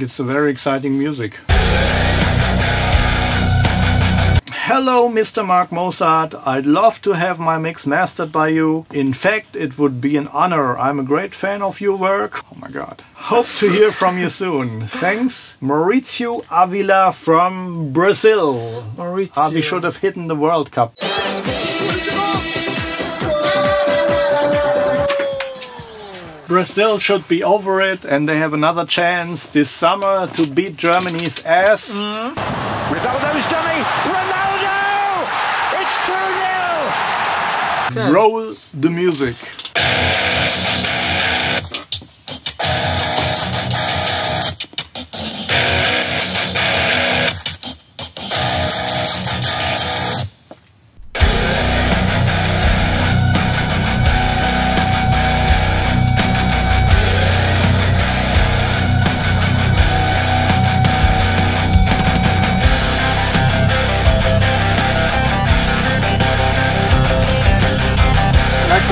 It's a very exciting music. Hello, Mr. Mark Mozart. I'd love to have my mix mastered by you. In fact, it would be an honor. I'm a great fan of your work. Oh my god. Hope to hear from you soon. Thanks, Mauricio Avila from Brazil. Mauricio. We should have hidden the World Cup. Brazil should be over it, and they have another chance this summer to beat Germany's ass. Ronaldo's dummy! Ronaldo! It's 2-0! Okay. Roll the music.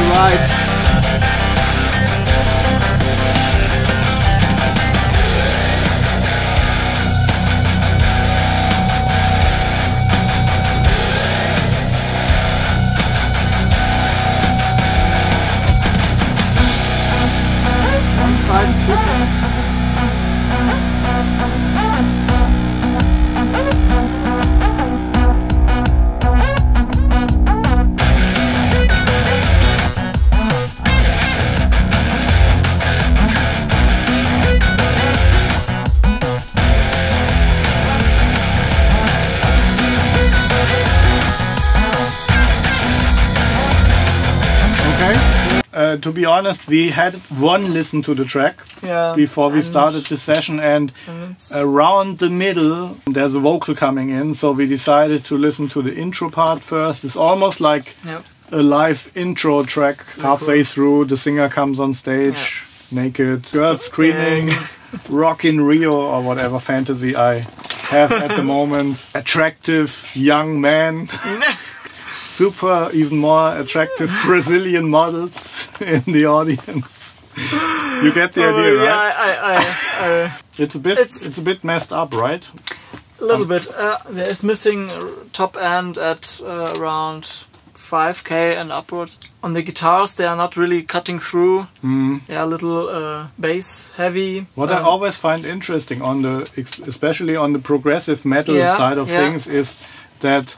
Right. One side strip. To be honest, we had one listen to the track before we started the session, and around the middle there's a vocal coming in, so we decided to listen to the intro part first. It's almost like a live intro track. Halfway through, the singer comes on stage, naked, girls screaming, rock in Rio or whatever fantasy I have at the moment. Attractive young man. Super, even more attractive Brazilian models in the audience. You get the idea, right? Yeah, it's a bit messed up, right? A little bit. There is missing top end at around 5k and upwards. On the guitars, they are not really cutting through. They are a little bass heavy. What I always find interesting on especially on the progressive metal side of things, is that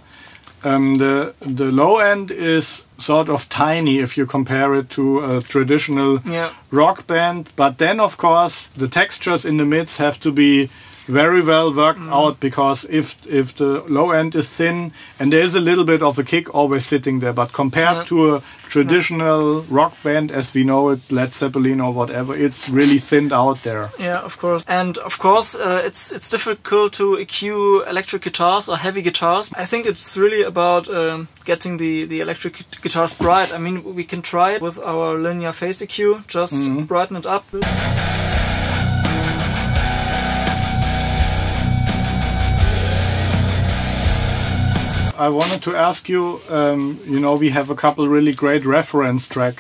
the low end is sort of tiny if you compare it to a traditional rock band, but then of course the textures in the mids have to be very well worked out, because if the low end is thin and there is a little bit of a kick always sitting there, but compared to a traditional rock band as we know it, Led Zeppelin or whatever, it's really thinned out there. Yeah, of course. And of course it's difficult to EQ electric guitars or heavy guitars. I think it's really about getting the electric guitars bright. I mean, we can try it with our linear phase EQ, just brighten it up. I wanted to ask you, you know, we have a couple really great reference track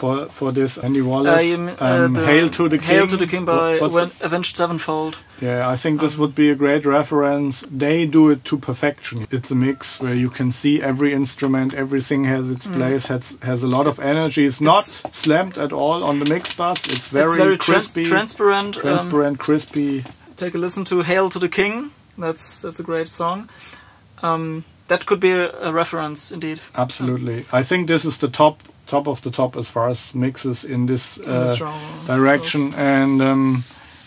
for this. Andy Wallace, Hail to the King. Hail to the King by Avenged Sevenfold. Yeah, I think this would be a great reference. They do it to perfection. It's a mix where you can see every instrument, everything has its place, has a lot of energy. It's not slammed at all on the mix bus. It's very crispy, transparent, crispy. Take a listen to Hail to the King. That's a great song. That could be a reference, indeed. Absolutely. I think this is the top of the top as far as mixes in this direction. And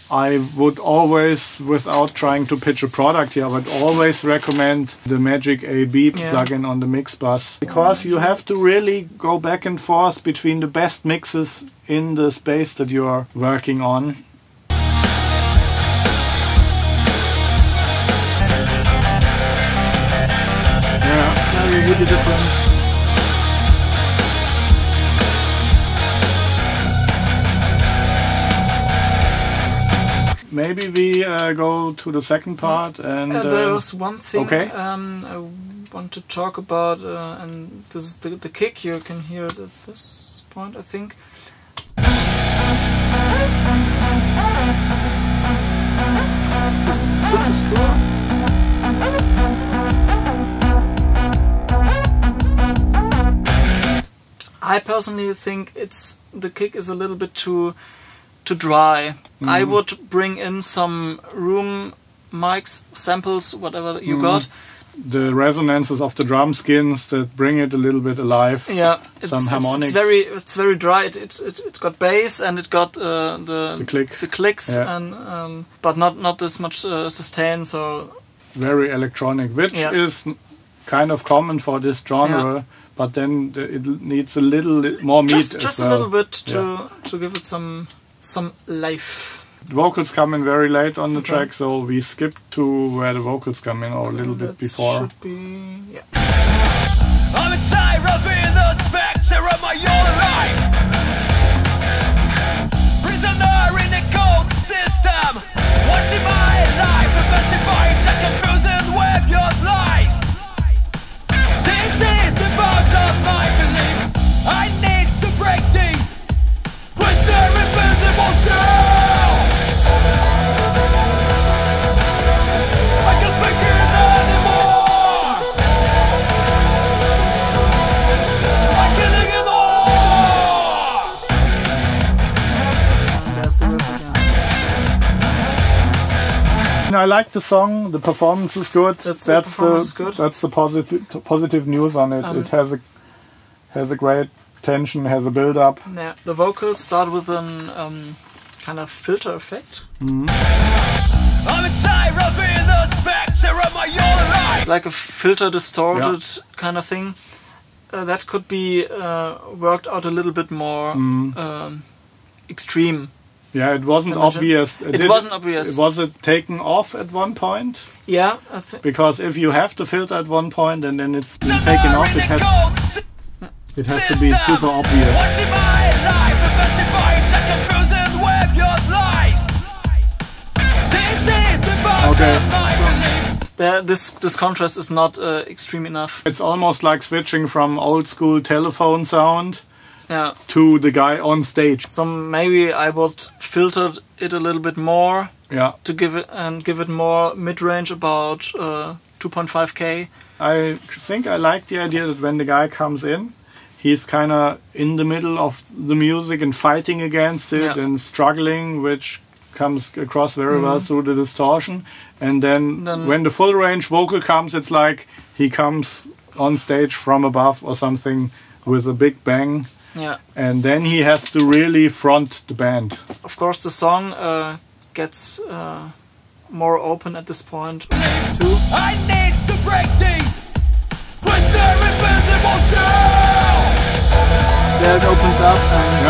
I would always, without trying to pitch a product here, I would always recommend the Magic AB plugin on the mix bus, because you have to really go back and forth between the best mixes in the space that you are working on. You hear the difference. Maybe we go to the second part, and there was one thing I want to talk about, and this is the kick. You can hear it at this point, I think. I personally think the kick is a little bit too dry. I would bring in some room mics, samples, whatever you got. The resonances of the drum skins that bring it a little bit alive. Yeah, some harmonics. It's very dry. It got bass and it got the clicks, and but not this much sustain. So very electronic, which is kind of common for this genre. But then it needs a little more meat as well. Just a little bit to give it some life. The vocals come in very late on the track, so we skipped to where the vocals come in, or a little bit before. Should be, yeah. I'm tired of being the spectre of my own life. Prisoner in a cold system, watching my life, investigating and confusing with your lies. This is the bounds of my beliefs. I need to break these. Push the invisible soul. I like the song. The performance is good. That's the positive news on it. It has a great tension, has a build up. Yeah, the vocals start with an kind of filter effect. I'm tired of being the spectre of my own life. Like a filter distorted kind of thing. That could be worked out a little bit more extreme. Yeah, it wasn't obvious. It wasn't obvious. Was it taken off at one point? Yeah, I think. Because if you have the filter at one point and then it's been taken off, it has to be super obvious. Okay. This contrast is not extreme enough. It's almost like switching from old school telephone sound to the guy on stage. So maybe I would filter it a little bit more to give it more mid-range, about 2.5K. I think I like the idea that when the guy comes in, he's kind of in the middle of the music and fighting against it and struggling, which comes across very well through the distortion. And then when the full range vocal comes, it's like he comes on stage from above or something with a big bang. Yeah. And then he has to really front the band. Of course, the song gets more open at this point too. I need to break these. Push the invisible soul. There it opens up and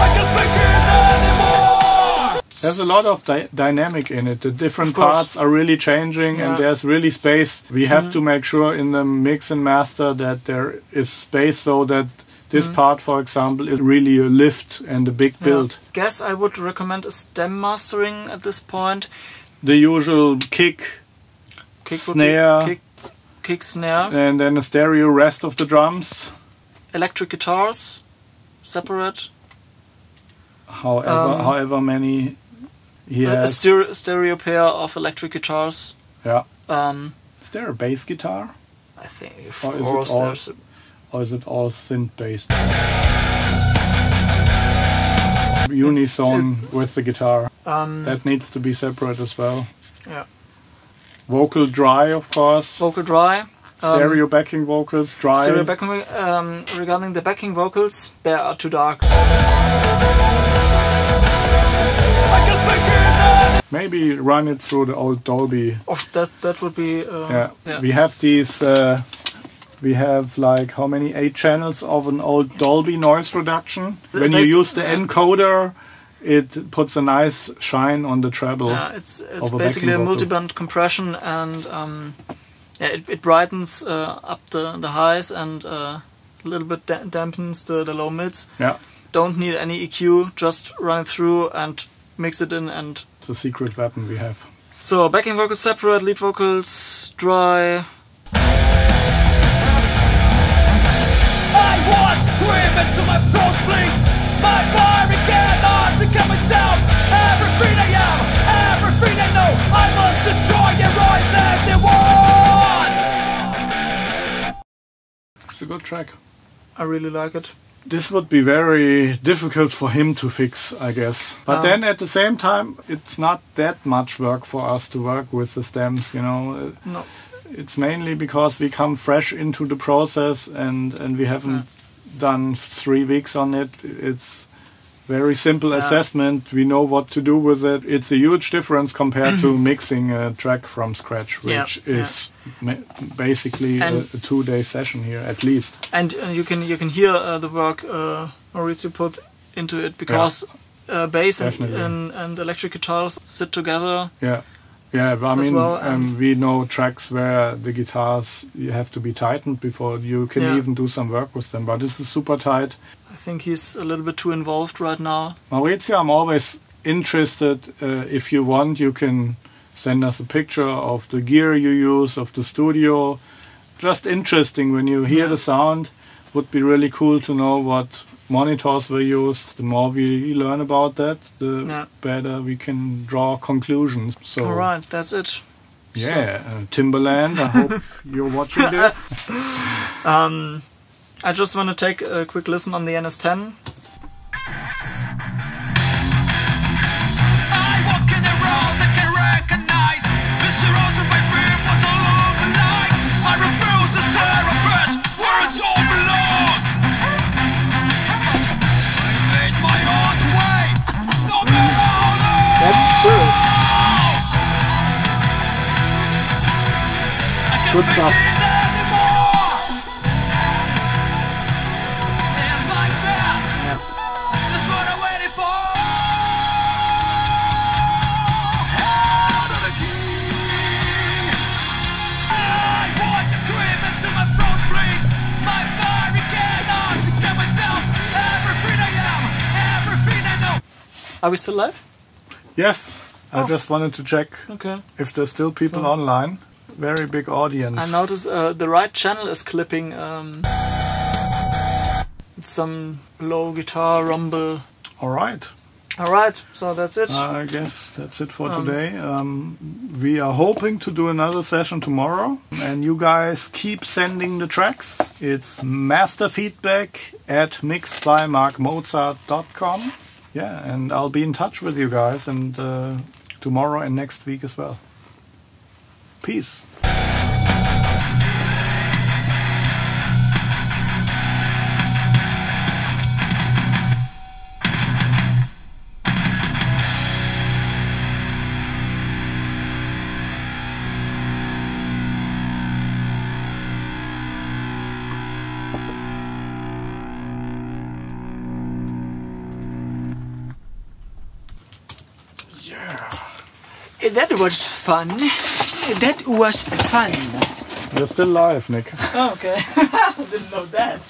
I can make it anymore. There's a lot of dynamic in it. The different parts are really changing and there's really space. We have to make sure in the mix and master that there is space so that this part, for example, is really a lift and a big build. Guess I would recommend a stem mastering at this point. The usual kick snare, kick snare, and then a stereo rest of the drums. Electric guitars, separate. However many he has. A stereo pair of electric guitars. Yeah. Is there a bass guitar? I think. Or is it all synth based? Unison with the guitar. That needs to be separate as well. Yeah. Vocal dry, of course. Vocal dry. Stereo backing vocals dry. Stereo backing. Regarding the backing vocals, they are too dark. Maybe run it through the old Dolby. That would be. We have these. We have like how many 8 channels of an old Dolby noise reduction. When you use the encoder, it puts a nice shine on the treble. Yeah, it's basically a multiband compression, and it brightens up the highs and a little bit dampens the low mids. Yeah. Don't need any EQ, just run it through and mix it in, and it's a secret weapon we have. So backing vocals separate, lead vocals dry. I want to scream into my throat, please. My fiery cannot become myself. Everything I am, everything I know, I must destroy your eyes as you want. It's a good track. I really like it. This would be very difficult for him to fix, I guess. But then at the same time, it's not that much work for us to work with the stems, you know. No. It's mainly because we come fresh into the process and we haven't done 3 weeks on it. It's very simple assessment. We know what to do with it. It's a huge difference compared to mixing a track from scratch, which is basically a 2-day session here at least. And you can hear the work Mauricio put into it, because bass and electric guitars sit together. Yeah, but I mean, we know tracks where the guitars, you have to be tightened before you can even do some work with them. But this is super tight. I think he's a little bit too involved right now. Mauricio, I'm always interested. If you want, you can send us a picture of the gear you use, of the studio. Just interesting when you hear the sound. Would be really cool to know what monitors were used. The more we learn about that, the better we can draw conclusions. So, all right, that's it. Yeah, Timberland, I hope you're watching this. I just want to take a quick listen on the NS10. That's true. Good stuff. Are we still live? Yes. I just wanted to check if there's still people online. Very big audience. I noticed the right channel is clipping some low guitar rumble. Alright, so that's it. I guess that's it for today. We are hoping to do another session tomorrow. And you guys keep sending the tracks. It's masterfeedback@mixedbymarkmozart.com. Yeah, and I'll be in touch with you guys, and tomorrow and next week as well. Peace. That was fun. That was fun. You're still live, Nick. Oh, okay. I didn't know that.